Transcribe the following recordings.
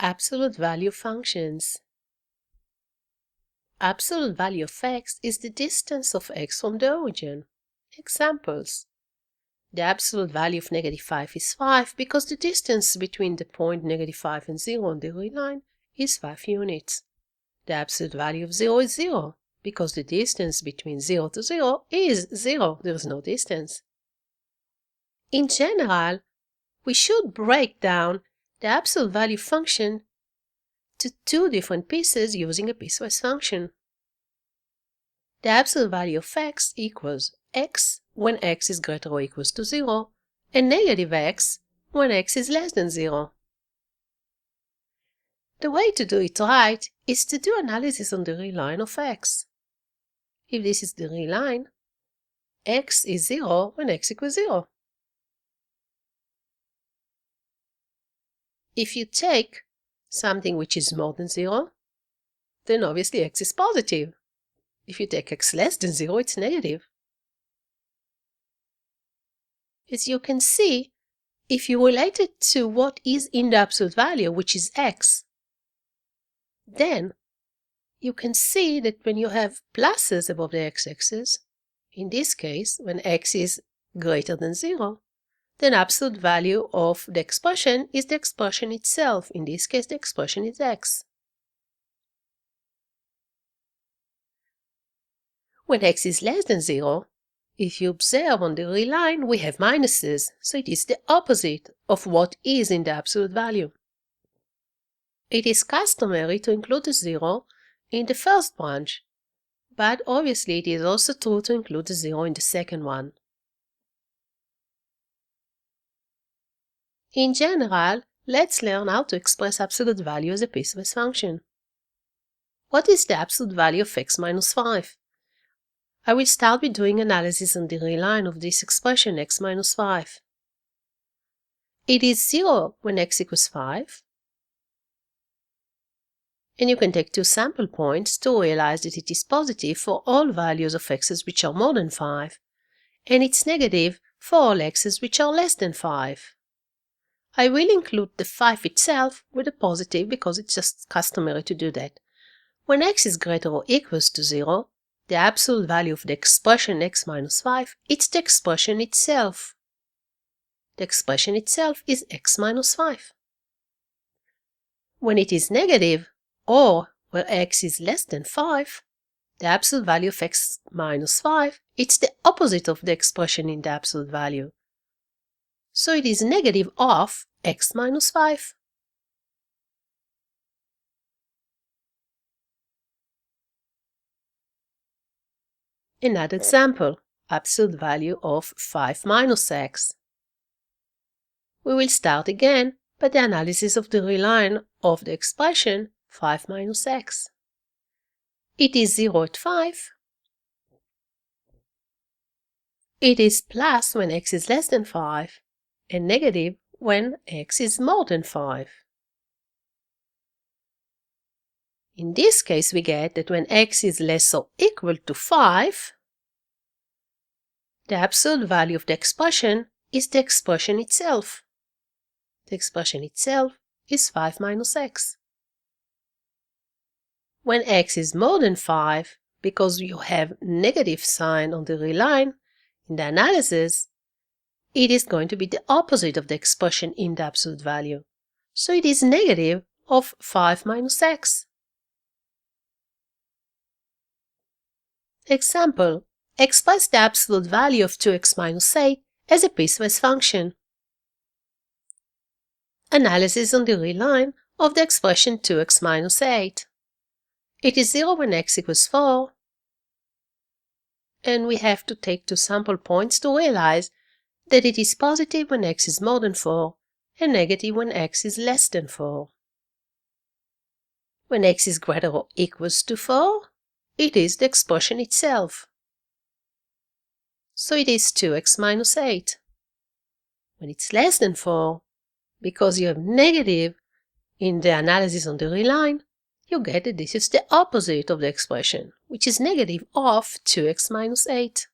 Absolute value functions. Absolute value of x is the distance of x from the origin. Examples. The absolute value of -5 is 5 because the distance between the point -5 and 0 on the real line is 5 units. The absolute value of 0 is 0 because the distance between 0 to 0 is 0. There is no distance. In general, we should break down the absolute value function to two different pieces using a piecewise function. The absolute value of x equals x when x is greater or equals to 0 and negative x when x is less than 0. The way to do it right is to do analysis on the real line of x. If this is the real line, x is 0 when x equals 0. If you take something which is more than 0, then obviously x is positive. If you take x less than 0, it's negative. As you can see, if you relate it to what is in the absolute value, which is x, then you can see that when you have pluses above the x-axis, in this case, when x is greater than 0, then absolute value of the expression is the expression itself. In this case, the expression is x. When x is less than 0, if you observe on the real line, we have minuses, so it is the opposite of what is in the absolute value. It is customary to include a 0 in the first branch, but obviously it is also true to include a 0 in the second one. In general, let's learn how to express absolute value as a piecewise function. What is the absolute value of x minus 5? I will start with doing analysis on the real line of this expression x minus 5. It is 0 when x equals 5, and you can take two sample points to realize that it is positive for all values of x's which are more than 5, and it's negative for all x's which are less than 5. I will include the 5 itself with a positive because it's just customary to do that. When x is greater or equals to 0, the absolute value of the expression x minus 5, it's the expression itself. The expression itself is x minus 5. When it is negative, or where x is less than 5, the absolute value of x minus 5, it's the opposite of the expression in the absolute value. So it is negative of x minus 5. Another example, absolute value of 5 minus x. We will start again by the analysis of the real line of the expression 5 minus x. It is 0 at 5. It is plus when x is less than 5, and negative when x is more than 5. In this case, we get that when x is less or equal to 5, the absolute value of the expression is the expression itself. The expression itself is 5 minus x. When x is more than 5, because you have negative sign on the real line, in the analysis, it is going to be the opposite of the expression in the absolute value. So it is negative of 5 minus x. Example, express the absolute value of 2x minus 8 as a piecewise function. Analysis on the real line of the expression 2x minus 8. It is 0 when x equals 4, and we have to take two sample points to realize that it is positive when x is more than 4 and negative when x is less than 4. When x is greater or equals to 4, it is the expression itself. So it is 2x minus 8. When it's less than 4, because you have negative in the analysis on the real line, you get that this is the opposite of the expression, which is negative of 2x minus 8.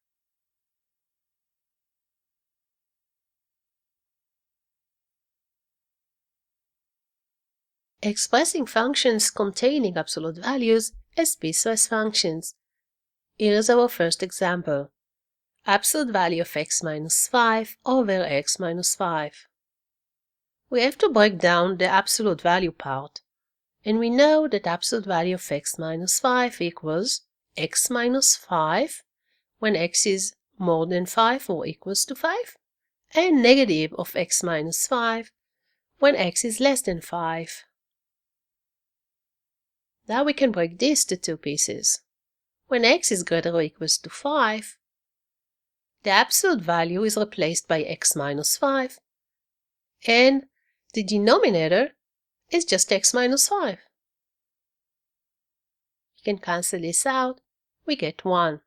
expressing functions containing absolute values as piecewise functions. Here's our first example. Absolute value of x minus 5 over x minus 5. We have to break down the absolute value part, and we know that absolute value of x minus 5 equals x minus 5 when x is more than 5 or equals to 5, and negative of x minus 5 when x is less than 5. Now we can break this to two pieces. When x is greater or equals to 5, the absolute value is replaced by x minus 5, and the denominator is just x minus 5. You can cancel this out, we get 1.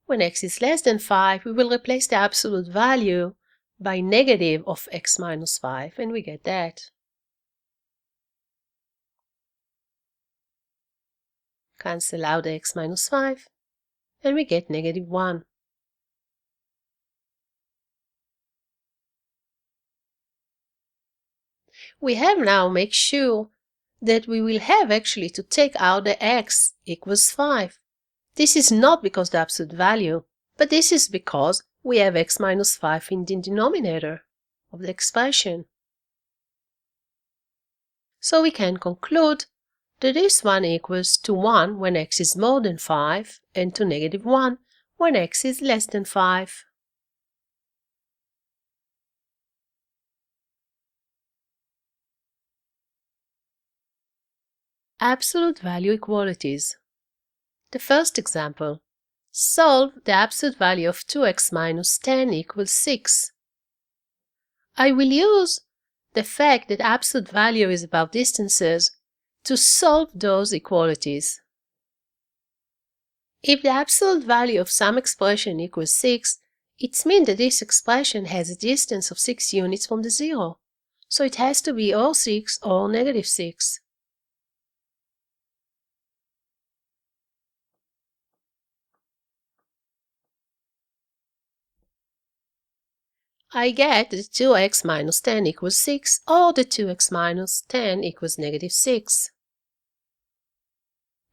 When x is less than 5, we will replace the absolute value by negative of x minus 5, and we get that. Cancel out the x minus 5, and we get negative 1. We have now make sure that we will have actually to take out the x equals 5. This is not because the absolute value, but this is because we have x minus 5 in the denominator of the expression. So we can conclude that this one equals to 1 when x is more than 5 and to negative 1 when x is less than 5. Absolute value equalities. The first example. Solve the absolute value of 2x minus 10 equals 6. I will use the fact that absolute value is about distances to solve those equalities. If the absolute value of some expression equals 6, it means that this expression has a distance of 6 units from the zero, so it has to be or 6 or negative 6. I get that 2x minus 10 equals 6 or that 2x minus 10 equals negative 6.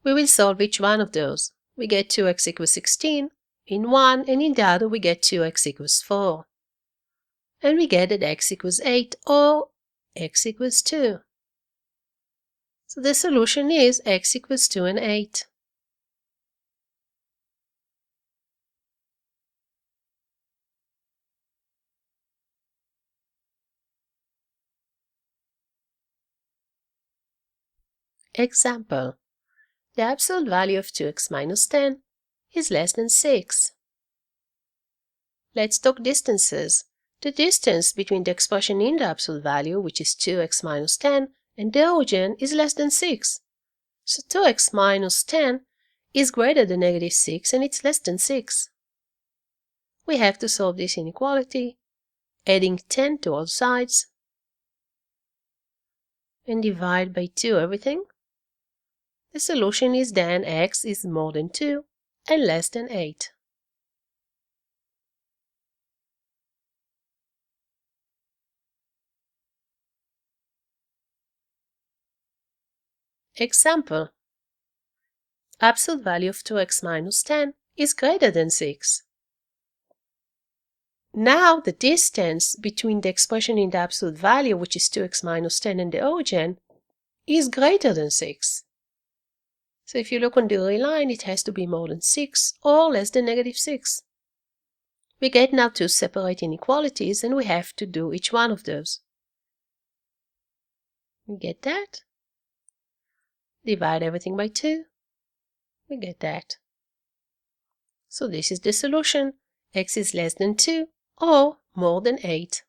We will solve each one of those. We get 2x equals 16 in one, and in the other we get 2x equals 4. And we get that x equals 8 or x equals 2. So the solution is x equals 2 and 8. Example. The absolute value of 2x minus 10 is less than 6. Let's talk distances. The distance between the expression in the absolute value, which is 2x minus 10, and the origin is less than 6. So 2x minus 10 is greater than negative 6 and it's less than 6. We have to solve this inequality, adding 10 to all sides, and divide by 2 everything. The solution is then x is more than 2 and less than 8. Example. Absolute value of 2x minus 10 is greater than 6. Now the distance between the expression in the absolute value, which is 2x minus 10, and the origin, is greater than 6. So if you look on the real line, it has to be more than 6 or less than negative 6. We get now two separate inequalities, and we have to do each one of those. We get that. Divide everything by 2. We get that. So this is the solution. X is less than 2 or more than 8.